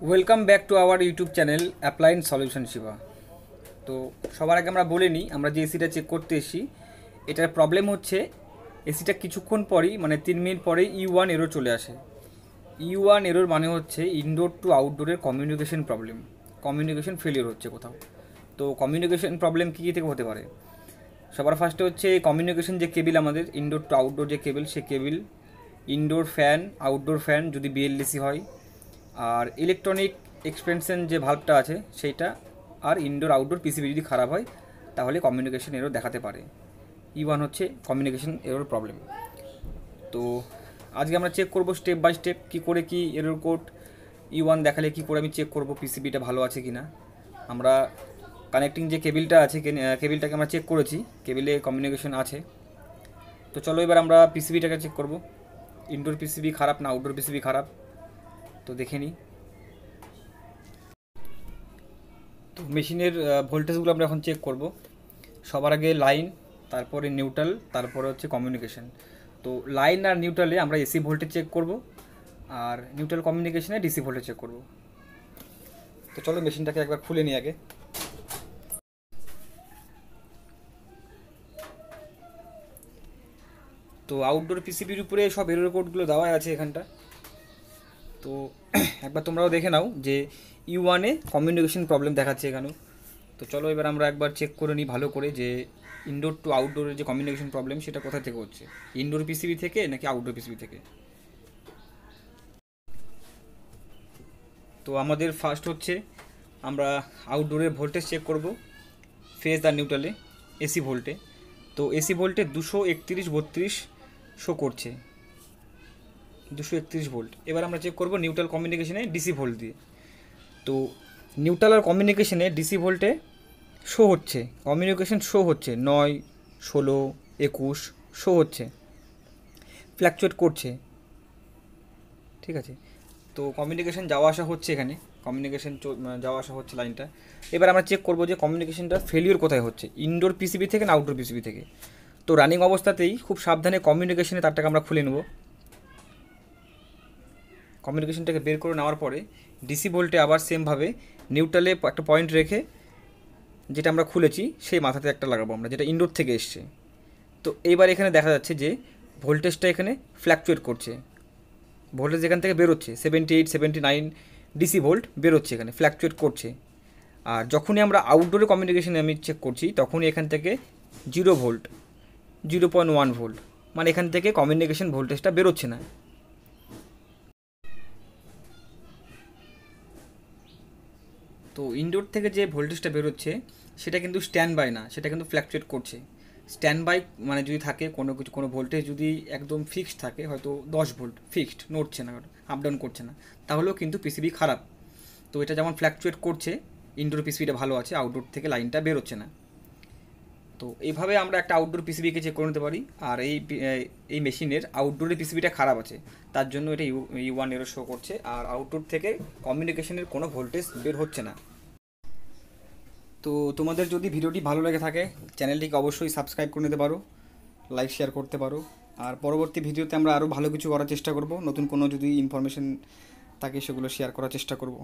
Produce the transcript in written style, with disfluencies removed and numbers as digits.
Welcome back to our YouTube channel appliance solution Shiva. তো সবার আগে আমরা বলে নিই, আমরা যে এসিটা চেক করতে এসেছি এটার প্রবলেম হচ্ছে এসিটা কিছুক্ষণ পরই মানে 3 মিনিট পরেই E1 এরর চলে আসে। E1 এরর মানে হচ্ছে ইনডোর টু আউটডোরের কমিউনিকেশন প্রবলেম, কমিউনিকেশন ফেলিওর হচ্ছে কোথাও। তো কমিউনিকেশন প্রবলেম কী কী থেকে হতে পারে? সবার ফার্স্টে হচ্ছে কমিউনিকেশন যে কেবিল, আমাদের ইনডোর টু আউটডোর যে কেবিল, সে cable, indoor fan, outdoor fan যদি বিএলডিসি হয়, আর ইলেকট্রনিক এক্সপেনশন যে ভাল্বটা আছে সেইটা, আর ইনডোর আউটডোর পিসিবি যদি খারাপ হয় তাহলে কমিউনিকেশন এরর দেখাতে পারে। E1 হচ্ছে কমিউনিকেশন এরর প্রবলেম। তো আজকে আমরা চেক করব স্টেপ বাই স্টেপ কী করে কি এরর কোড E1 দেখালে কী করে আমি চেক করব পিসিবিটা ভালো আছে কি না। আমরা কানেক্টিং যে কেবিলটা আছে কেবিলটাকে আমরা চেক করেছি, কেবিলে কমিউনিকেশন আছে। তো চলো এবার আমরা পিসিবিটাকে চেক করব, ইনডোর পিসিবি খারাপ না আউটডোর পিসিবি খারাপ, তো দেখে নিই। তো মেশিনের ভোল্টেজগুলো আমরা এখন চেক করব। সবার আগে লাইন, তারপরে নিউট্রাল, তারপরে হচ্ছে কমিউনিকেশন। তো লাইন আর নিউট্রালে আমরা এসি ভোল্টেজ চেক করব, আর নিউট্রাল কমিউনিকেশনে ডিসি ভোল্টেজ চেক করব। তো চলো মেশিনটাকে একবার খুলে নিই আগে। তো আউটডোর পিসিবির উপরে সব এরর কোডগুলো দেওয়া আছে এখানটা। তো একবার তোমরাও দেখে নাও যে E1-এ কমিউনিকেশন প্রবলেম দেখাচ্ছে এখানেও। তো চলো এবার আমরা একবার চেক করে নিই ভালো করে যে ইনডোর টু আউটডোরের যে কমিউনিকেশন প্রবলেম সেটা কোথা থেকে হচ্ছে, ইনডোর পিসিবি থেকে নাকি আউটডোর পিসিবি থেকে। তো আমাদের ফার্স্ট হচ্ছে আমরা আউটডোরের ভোল্টেজ চেক করব, ফেজ আর নিউট্রালে এসি ভোল্টে। তো এসি ভোল্টে 231/32 শো করছে, 231 ভোল্ট। এবার আমরা চেক করব নিউট্রাল কমিউনিকেশনে ডিসি ভোল্ট দিয়ে। তো নিউট্রাল আর কমিউনিকেশনে ডিসি ভোল্টে শো হচ্ছে, কমিউনিকেশন শো হচ্ছে 9, 16, 21 শো হচ্ছে, ফ্ল্যাকচুয়েট করছে, ঠিক আছে। তো কমিউনিকেশন যাওয়া আসা হচ্ছে, এখানে কমিউনিকেশন যাওয়া আসা হচ্ছে লাইনটা। এবার আমরা চেক করবো যে কমিউনিকেশনটা ফেলিওর কোথায় হচ্ছে, ইনডোর পিসিবি থেকে না আউটডোর পিসিবি থেকে। তো রানিং অবস্থাতেই খুব সাবধানে কমিউনিকেশনে তারটাকে আমরা খুলে নেব। কমিউনিকেশনটাকে বের করে নেওয়ার পরে ডিসি ভোল্টে আবার সেমভাবে নিউট্রালে একটা পয়েন্ট রেখে যেটা আমরা খুলেছি সেই মাথাতে একটা লাগাবো আমরা, যেটা ইনডোর থেকে এসছে। তো এইবার এখানে দেখা যাচ্ছে যে ভোল্টেজটা এখানে ফ্ল্যাকচুয়েট করছে, ভোল্টেজ এখান থেকে বেরোচ্ছে 78, 79 ডিসি ভোল্ট বেরোচ্ছে, এখানে ফ্ল্যাকচুয়েট করছে। আর যখনই আমরা আউটডোরে কমিউনিকেশনে আমি চেক করছি তখনই এখান থেকে 0 ভোল্ট, 0.1 ভোল্ট, মানে এখান থেকে কমিউনিকেশন ভোল্টেজটা বেরোচ্ছে না। তো ইনডোর থেকে যে ভোল্টেজটা বেরোচ্ছে সেটা কিন্তু স্ট্যান্ড বাই না, সেটা কিন্তু ফ্ল্যাকচুয়েট করছে। স্ট্যান্ড বাই মানে যদি থাকে কোনো ভোল্টেজ যদি একদম ফিক্সড থাকে, হয়তো 10 ভোল্ট ফিক্সড, নড়ছে না, আপ ডাউন করছে না, তাহলেও কিন্তু পিসিবি খারাপ। তো এটা যেমন ফ্ল্যাকচুয়েট করছে, ইনডোর পিসিবিটা ভালো আছে, আউটডোর থেকে লাইনটা বেরোচ্ছে না। তো এইভাবে আমরা একটা আউটডোর পিসিবিকে চেক করে নিতে পারি। আর এই মেশিনের আউটডোরের পিসিবিটা খারাপ আছে, তার জন্য এটা E1 এরর শো করছে, আর আউটডোর থেকে কমিউনিকেশনের কোনো ভোল্টেজ বের হচ্ছে না। তো তোমাদের যদি ভিডিওটি ভালো লেগে থাকে চ্যানেলটিকে অবশ্যই সাবস্ক্রাইব করে নিতে পারো, লাইক শেয়ার করতে পারো। আর পরবর্তী ভিডিওতে আমরা আরও ভালো কিছু করার চেষ্টা করব, নতুন কোনো যদি ইনফরমেশন থাকে সেগুলো শেয়ার করার চেষ্টা করব।